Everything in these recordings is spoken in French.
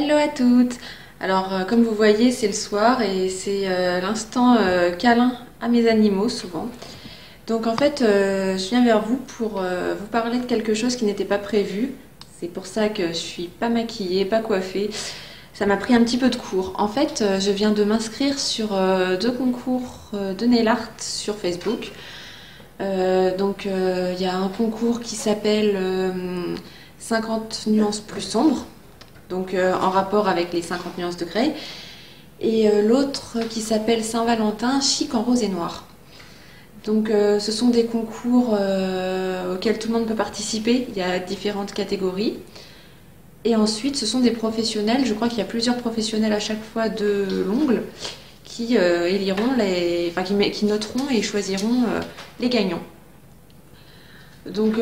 Hello à toutes! Alors comme vous voyez c'est le soir et c'est l'instant câlin à mes animaux souvent. Donc en fait je viens vers vous pour vous parler de quelque chose qui n'était pas prévu. C'est pour ça que je suis pas maquillée, pas coiffée. Ça m'a pris un petit peu de cours. En fait je viens de m'inscrire sur deux concours de nail art sur Facebook. Il y a un concours qui s'appelle 50 nuances plus sombres. Donc en rapport avec les 50 nuances de Grey, et l'autre qui s'appelle Saint-Valentin, chic en rose et noir. Donc ce sont des concours auxquels tout le monde peut participer, il y a différentes catégories. Et ensuite ce sont des professionnels, je crois qu'il y a plusieurs professionnels à chaque fois de l'ongle, qui éliront qui noteront et choisiront les gagnants. Donc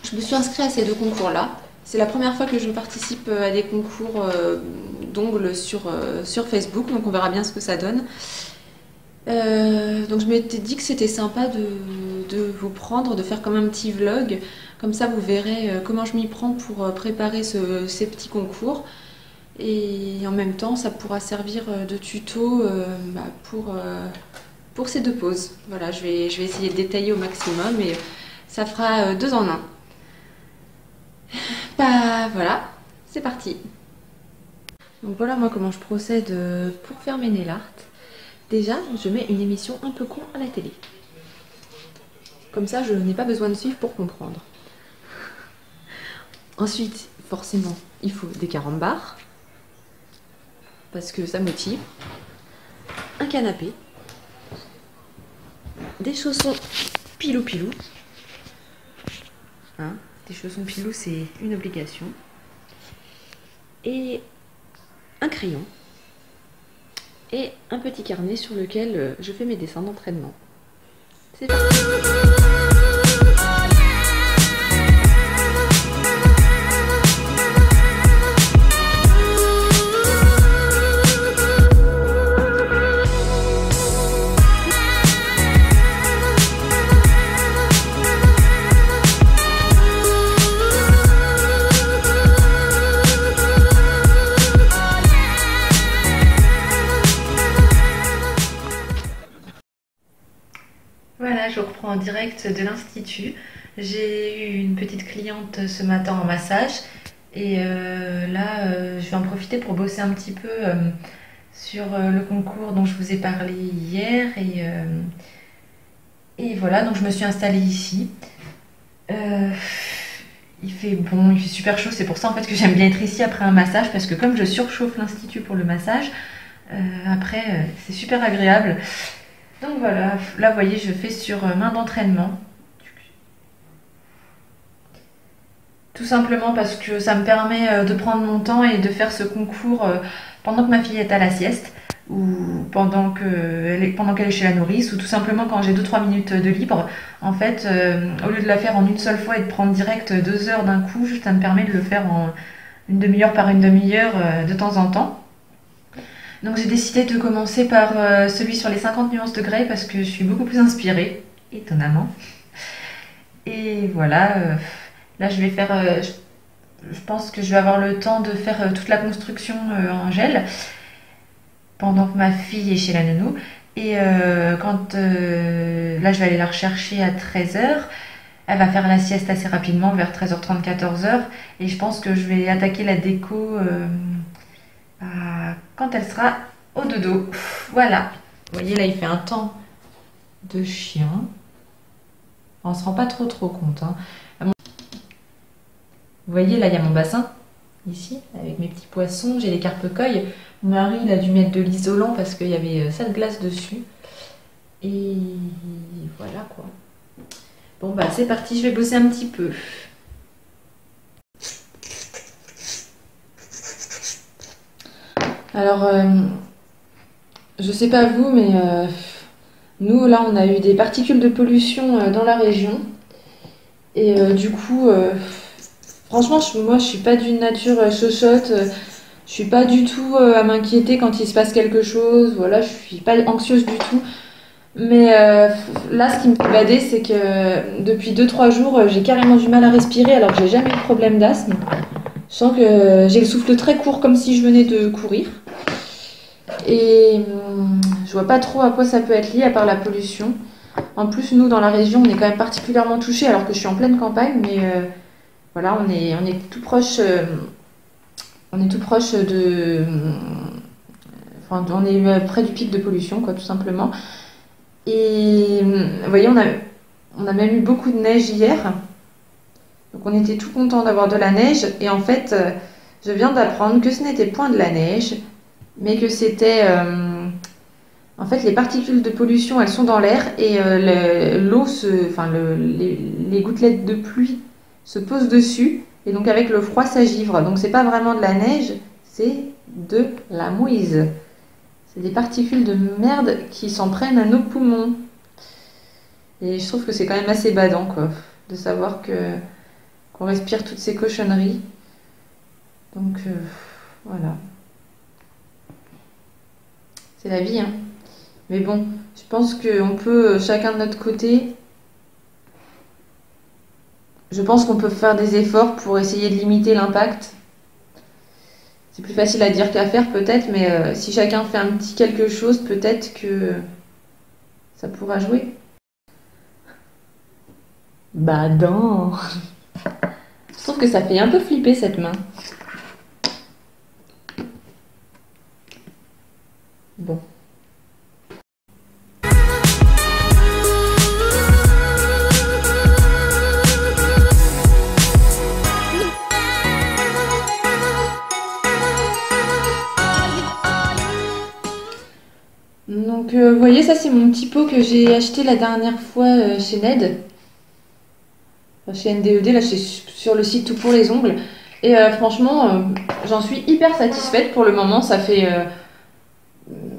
je me suis inscrite à ces deux concours-là. C'est la première fois que je participe à des concours d'ongles sur Facebook, donc on verra bien ce que ça donne. Donc je m'étais dit que c'était sympa de vous prendre, de faire comme un petit vlog, comme ça vous verrez comment je m'y prends pour préparer ces petits concours. Et en même temps ça pourra servir de tuto pour ces deux poses. Voilà, je vais essayer de détailler au maximum et ça fera deux en un. Bah voilà, c'est parti. Donc voilà moi comment je procède pour faire mes nail art. Déjà, je mets une émission un peu courte à la télé. Comme ça, je n'ai pas besoin de suivre pour comprendre. Ensuite, forcément, il faut des carambars, parce que ça motive. Un canapé. Des chaussons pilou-pilou. Hein ? Des chaussons pilou, c'est une obligation. Et un crayon. Et un petit carnet sur lequel je fais mes dessins d'entraînement. C'est parti! Voilà, je reprends en direct de l'Institut. J'ai eu une petite cliente ce matin en massage et là je vais en profiter pour bosser un petit peu sur le concours dont je vous ai parlé hier et voilà, donc je me suis installée ici. Il fait bon, il fait super chaud, c'est pour ça en fait que j'aime bien être ici après un massage parce que comme je surchauffe l'Institut pour le massage, après c'est super agréable. Donc voilà, là vous voyez je fais sur main d'entraînement. Tout simplement parce que ça me permet de prendre mon temps et de faire ce concours pendant que ma fille est à la sieste ou pendant qu'elle est chez la nourrice ou tout simplement quand j'ai 2-3 minutes de libre. En fait, au lieu de la faire en une seule fois et de prendre direct 2 heures d'un coup, ça me permet de le faire en une demi-heure par une demi-heure de temps en temps. Donc j'ai décidé de commencer par celui sur les 50 nuances de Grey parce que je suis beaucoup plus inspirée, étonnamment. Et voilà, là je vais faire, je pense que je vais avoir le temps de faire toute la construction en gel pendant que ma fille est chez la nounou. Et quand là je vais aller la rechercher à 13 h, elle va faire la sieste assez rapidement vers 13h30, 14 h. Et je pense que je vais attaquer la déco quand elle sera au dodo. Voilà. Vous voyez là il fait un temps de chien. On se rend pas trop compte. Hein. Vous voyez là il y a mon bassin. Ici avec mes petits poissons. J'ai les carpe-coilles. Mon mari il a dû mettre de l'isolant parce qu'il y avait ça de glace dessus. Et voilà quoi. Bon bah c'est parti. Je vais bosser un petit peu. Alors, je sais pas vous, mais nous, là, on a eu des particules de pollution dans la région. Et du coup, franchement, moi, je suis pas d'une nature chochotte. Je suis pas du tout à m'inquiéter quand il se passe quelque chose. Voilà, je suis pas anxieuse du tout. Mais là, ce qui me fait bader, c'est que depuis 2-3 jours, j'ai carrément du mal à respirer alors que j'ai jamais eu de problème d'asthme. Je sens que j'ai le souffle très court, comme si je venais de courir. Et je vois pas trop à quoi ça peut être lié, à part la pollution. En plus, nous, dans la région, on est quand même particulièrement touchés, alors que je suis en pleine campagne, mais voilà, on est tout proche, de... Enfin, on est près du pic de pollution, quoi, tout simplement. Et vous voyez, on a même eu beaucoup de neige hier. Donc on était tout content d'avoir de la neige. Et en fait, je viens d'apprendre que ce n'était point de la neige, mais que c'était... en fait, les particules de pollution, elles sont dans l'air et l'eau, les gouttelettes de pluie se posent dessus. Et donc avec le froid, ça givre. Donc c'est pas vraiment de la neige, c'est de la mouise. C'est des particules de merde qui s'en prennent à nos poumons. Et je trouve que c'est quand même assez badant, quoi, de savoir qu'on respire toutes ces cochonneries. Donc voilà. C'est la vie, hein. Mais bon, je pense qu'on peut, chacun de notre côté, je pense qu'on peut faire des efforts pour essayer de limiter l'impact. C'est plus facile à dire qu'à faire peut-être, mais si chacun fait un petit quelque chose, peut-être que ça pourra jouer. Bah non. Je trouve que ça fait un peu flipper cette main. Bon. Donc, vous voyez, ça c'est mon petit pot que j'ai acheté la dernière fois chez Ned. Enfin, chez NDED, là c'est sur le site Tout pour les ongles. Et franchement, j'en suis hyper satisfaite pour le moment. Ça fait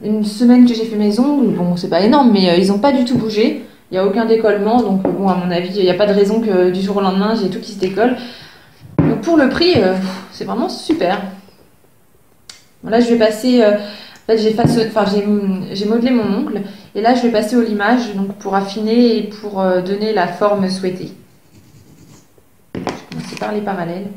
une semaine que j'ai fait mes ongles. Bon, c'est pas énorme, mais ils n'ont pas du tout bougé. Il n'y a aucun décollement. Donc, bon, à mon avis, il n'y a pas de raison que du jour au lendemain, j'ai tout qui se décolle. Donc, pour le prix, c'est vraiment super. Bon, là, je vais passer... en fait, j'ai modelé mon ongle. Et là, je vais passer au limage donc, pour affiner et pour donner la forme souhaitée. Je vais commencer par les parallèles.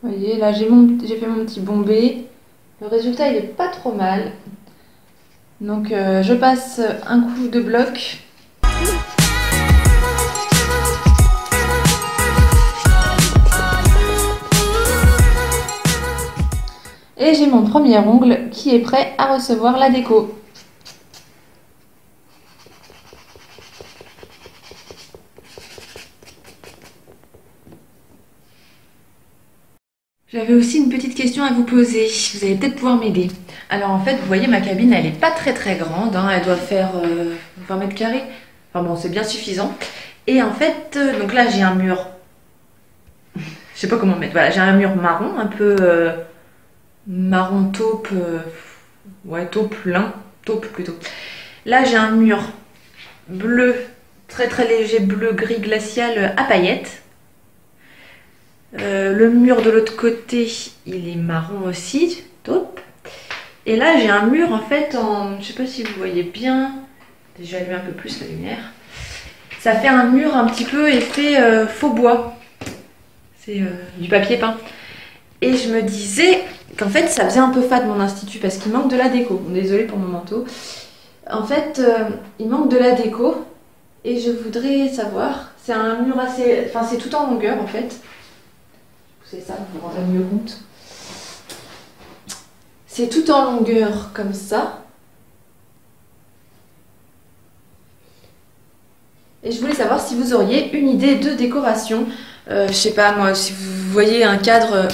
Vous voyez, là j'ai fait mon petit bombé. Le résultat il est pas trop mal. Donc je passe un coup de bloc. Et j'ai mon premier ongle qui est prêt à recevoir la déco. J'avais aussi une petite question à vous poser, vous allez peut-être pouvoir m'aider. Alors en fait, vous voyez, ma cabine, elle est pas très grande, hein. Elle doit faire 20 mètres carrés. Enfin bon, c'est bien suffisant. Et en fait, donc là j'ai un mur, je sais pas comment mettre, voilà, j'ai un mur marron, un peu marron taupe, ouais, taupe lin, taupe plutôt. Là j'ai un mur bleu, très léger, bleu gris glacial à paillettes. Le mur de l'autre côté, il est marron aussi, taupe. Et là, j'ai un mur en fait en... Je sais pas si vous voyez bien. J'ai allumé un peu plus la lumière. Ça fait un mur un petit peu effet faux bois. C'est du papier peint. Et je me disais qu'en fait, ça faisait un peu fade mon institut parce qu'il manque de la déco. Bon, désolée pour mon manteau. En fait, il manque de la déco. Et je voudrais savoir... C'est un mur assez... Enfin, c'est tout en longueur en fait. C'est ça, vous vous rendrez mieux compte. C'est tout en longueur comme ça. Et je voulais savoir si vous auriez une idée de décoration. Je sais pas moi, si vous voyez un cadre...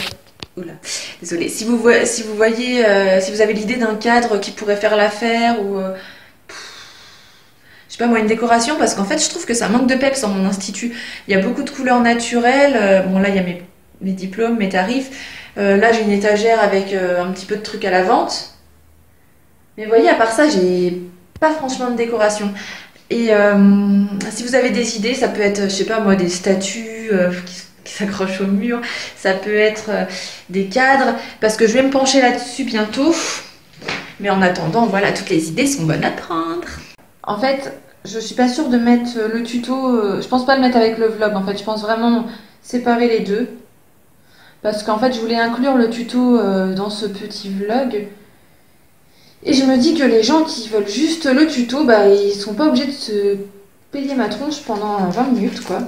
Oula, désolée. Si vous voyez, si vous avez l'idée d'un cadre qui pourrait faire l'affaire ou... je sais pas moi, une décoration, parce qu'en fait je trouve que ça manque de peps dans mon institut. Il y a beaucoup de couleurs naturelles. Bon là il y a mes diplômes, mes tarifs. Là j'ai une étagère avec un petit peu de trucs à la vente. Mais vous voyez, à part ça, j'ai pas franchement de décoration. Et si vous avez des idées, ça peut être, je sais pas moi, des statues, tissu qui s'accroche au mur, ça peut être des cadres, parce que je vais me pencher là-dessus bientôt. Mais en attendant, voilà, toutes les idées sont bonnes à prendre. En fait, je suis pas sûre de mettre le tuto, je pense pas le mettre avec le vlog en fait, je pense vraiment séparer les deux. Parce qu'en fait, je voulais inclure le tuto dans ce petit vlog. Et je me dis que les gens qui veulent juste le tuto, bah ils sont pas obligés de se payer ma tronche pendant 20 minutes quoi.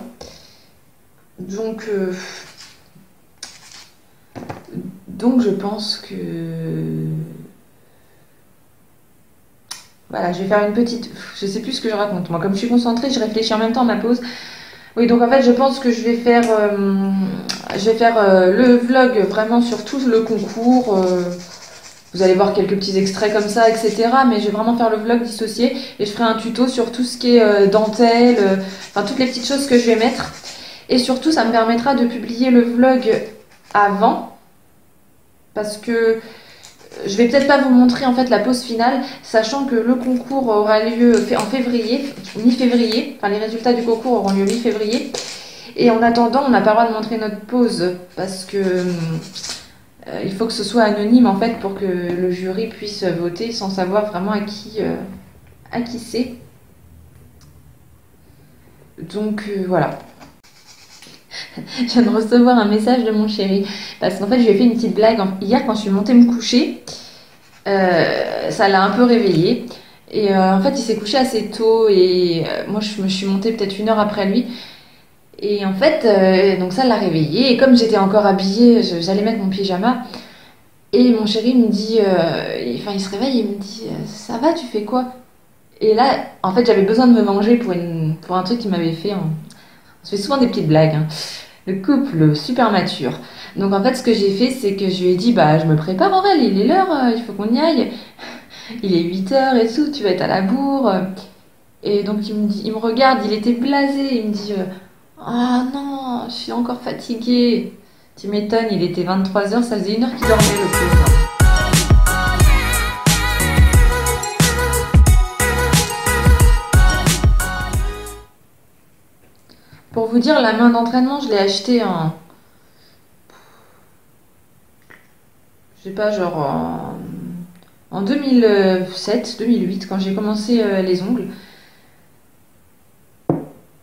Donc je pense que... Voilà, je vais faire une petite... Je sais plus ce que je raconte. Moi, comme je suis concentrée, je réfléchis en même temps à ma pause. Oui, donc en fait, je pense que je vais faire le vlog vraiment sur tout le concours. Vous allez voir quelques petits extraits comme ça, etc. Mais je vais vraiment faire le vlog dissocié. Et je ferai un tuto sur tout ce qui est dentelle, enfin toutes les petites choses que je vais mettre. Et surtout, ça me permettra de publier le vlog avant. Parce que... Je vais peut-être pas vous montrer en fait la pause finale, sachant que le concours aura lieu en février, mi-février. Enfin, les résultats du concours auront lieu mi-février. Et en attendant, on n'a pas le droit de montrer notre pause parce que il faut que ce soit anonyme en fait pour que le jury puisse voter sans savoir vraiment à qui c'est. Donc voilà. Je viens de recevoir un message de mon chéri parce qu'en fait je lui ai fait une petite blague hier quand je suis montée me coucher. Ça l'a un peu réveillé et en fait il s'est couché assez tôt et moi je me suis montée peut-être 1 heure après lui et en fait donc ça l'a réveillé et comme j'étais encore habillée j'allais mettre mon pyjama et mon chéri me dit enfin il se réveille et il me dit ça va, tu fais quoi? Et là en fait j'avais besoin de me venger pour un truc qu'il m'avait fait. On se fait souvent des petites blagues, hein. Le couple super mature. Donc en fait ce que j'ai fait c'est que je lui ai dit bah je me prépare Aurèle, il est l'heure, il faut qu'on y aille. Il est 8 h et tout, tu vas être à la bourre. Et donc il me regarde, il était blasé, il me dit ah non, je suis encore fatiguée. Tu m'étonnes, il était 23 h, ça faisait 1 heure qu'il dormait le pauvre. Pour vous dire, la main d'entraînement, je l'ai achetée je sais pas, genre en 2007, 2008, quand j'ai commencé les ongles.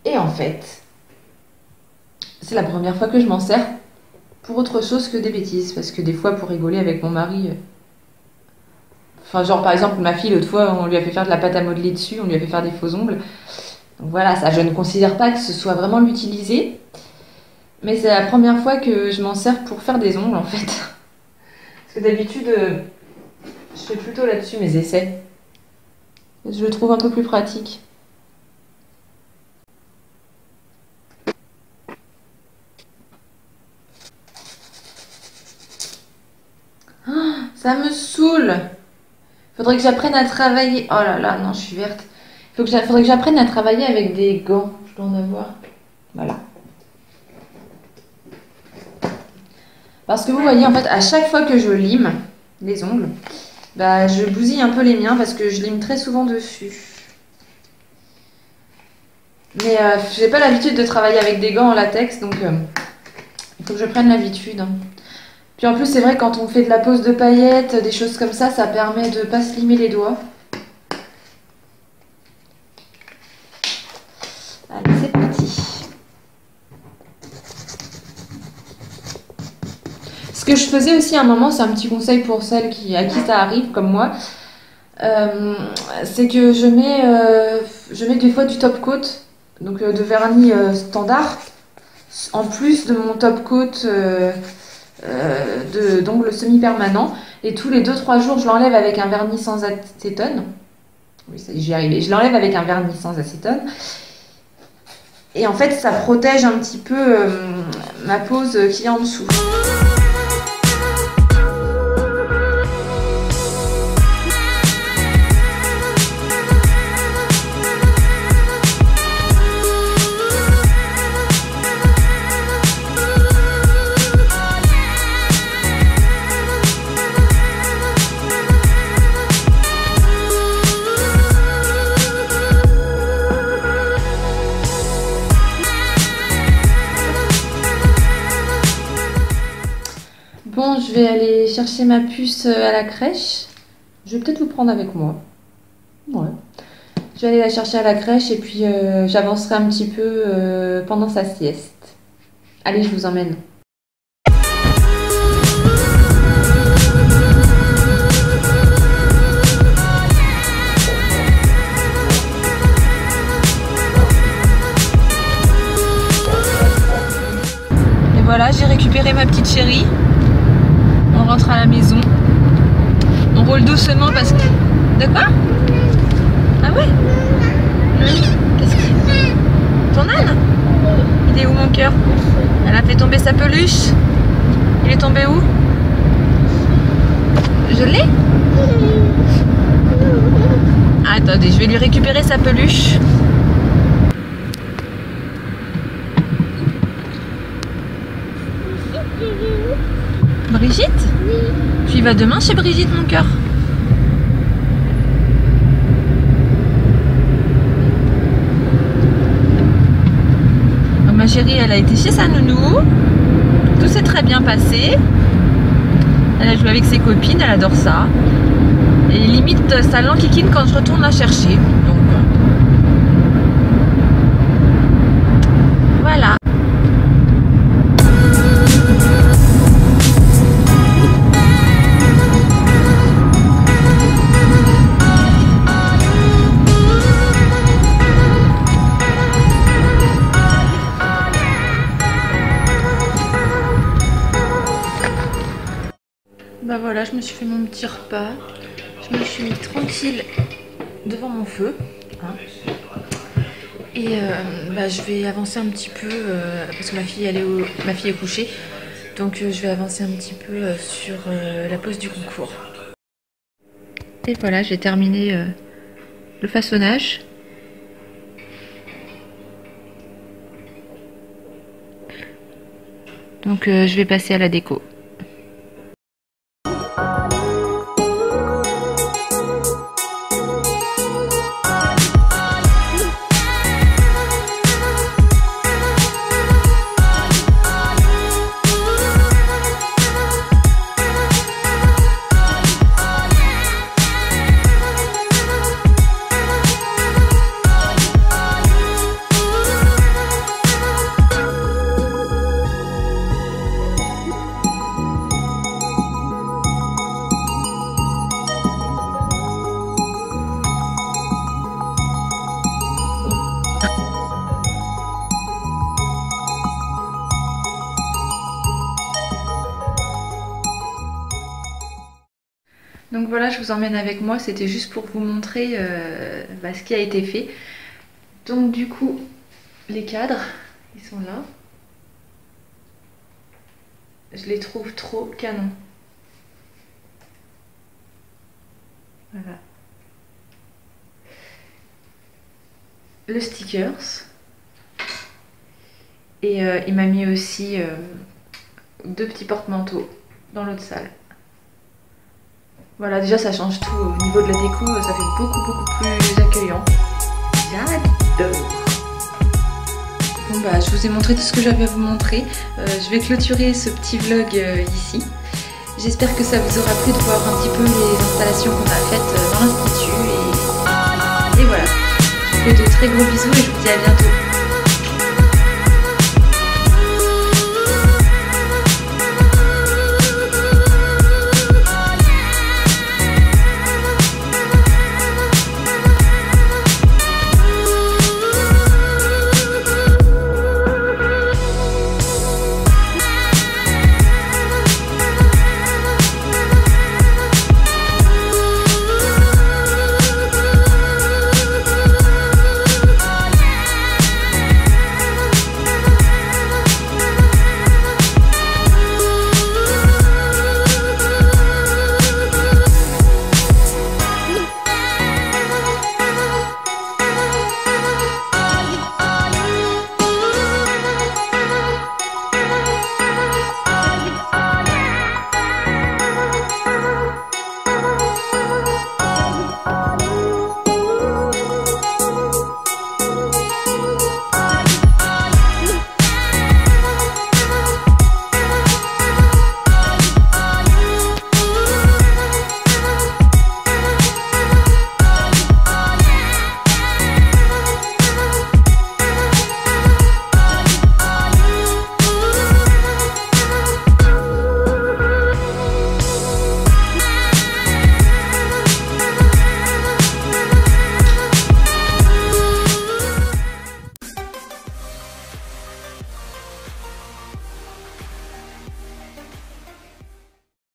Et en fait, c'est la première fois que je m'en sers pour autre chose que des bêtises. Parce que des fois, pour rigoler avec mon mari... Enfin, genre par exemple, ma fille, l'autre fois, on lui a fait faire de la pâte à modeler dessus, on lui a fait faire des faux ongles. Donc voilà, ça, je ne considère pas que ce soit vraiment l'utiliser. Mais c'est la première fois que je m'en sers pour faire des ongles, en fait. Parce que d'habitude, je fais plutôt là-dessus mes essais. Je le trouve un peu plus pratique. Oh, ça me saoule. Faudrait que j'apprenne à travailler... Oh là là, non, je suis verte. Faudrait que j'apprenne à travailler avec des gants. Je dois en avoir. Voilà. Parce que vous voyez, en fait, à chaque fois que je lime les ongles, bah, je bousille un peu les miens parce que je lime très souvent dessus. Mais j'ai pas l'habitude de travailler avec des gants en latex, donc il faut que je prenne l'habitude. Puis en plus, c'est vrai, quand on fait de la pose de paillettes, des choses comme ça permet de pas se limer les doigts. Allez, c'est parti. Ce que je faisais aussi à un moment, c'est un petit conseil pour celles à qui ça arrive, comme moi, c'est que je mets des fois du top coat, donc de vernis standard, en plus de mon top coat d'ongles semi-permanent. Et tous les 2-3 jours, je l'enlève avec un vernis sans acétone. Oui, j'y arrivais. Je l'enlève avec un vernis sans acétone. Et en fait, ça protège un petit peu ma pose qui est en dessous. Bon, je vais aller chercher ma puce à la crèche. Je vais peut-être vous prendre avec moi. Ouais. Je vais aller la chercher à la crèche et puis j'avancerai un petit peu pendant sa sieste. Allez, je vous emmène. Et voilà, j'ai récupéré ma petite chérie. On rentre à la maison. On roule doucement parce que... De quoi? Ah ouais? Qu'est-ce qu'il y a? Ton âne? Il est où mon cœur? Elle a fait tomber sa peluche. Il est tombé où? Je l'ai? Attendez, je vais lui récupérer sa peluche. Brigitte? Oui. Tu y vas demain chez Brigitte, mon cœur? Ma chérie, elle a été chez sa nounou. Tout s'est très bien passé. Elle a joué avec ses copines, elle adore ça. Et limite, ça l'enquiquine quand je retourne la chercher. Donc, voilà. Bah voilà, je me suis fait mon petit repas. Je me suis mis tranquille devant mon feu. Hein. Et bah, je vais avancer un petit peu parce que ma fille est couchée. Donc je vais avancer un petit peu sur la pose du concours. Et voilà, j'ai terminé le façonnage. Donc je vais passer à la déco. Donc voilà, je vous emmène avec moi, c'était juste pour vous montrer ce qui a été fait. Donc du coup, les cadres, ils sont là. Je les trouve trop canon. Voilà. Le stickers. Et il m'a mis aussi 2 petits porte-manteaux dans l'autre salle. Voilà, déjà ça change tout. Au niveau de la déco, ça fait beaucoup plus accueillant. J'adore. Bon bah, je vous ai montré tout ce que j'avais à vous montrer. Je vais clôturer ce petit vlog ici. J'espère que ça vous aura plu de voir un petit peu les installations qu'on a faites dans l'institut. Et voilà. Je vous fais de très gros bisous et je vous dis à bientôt.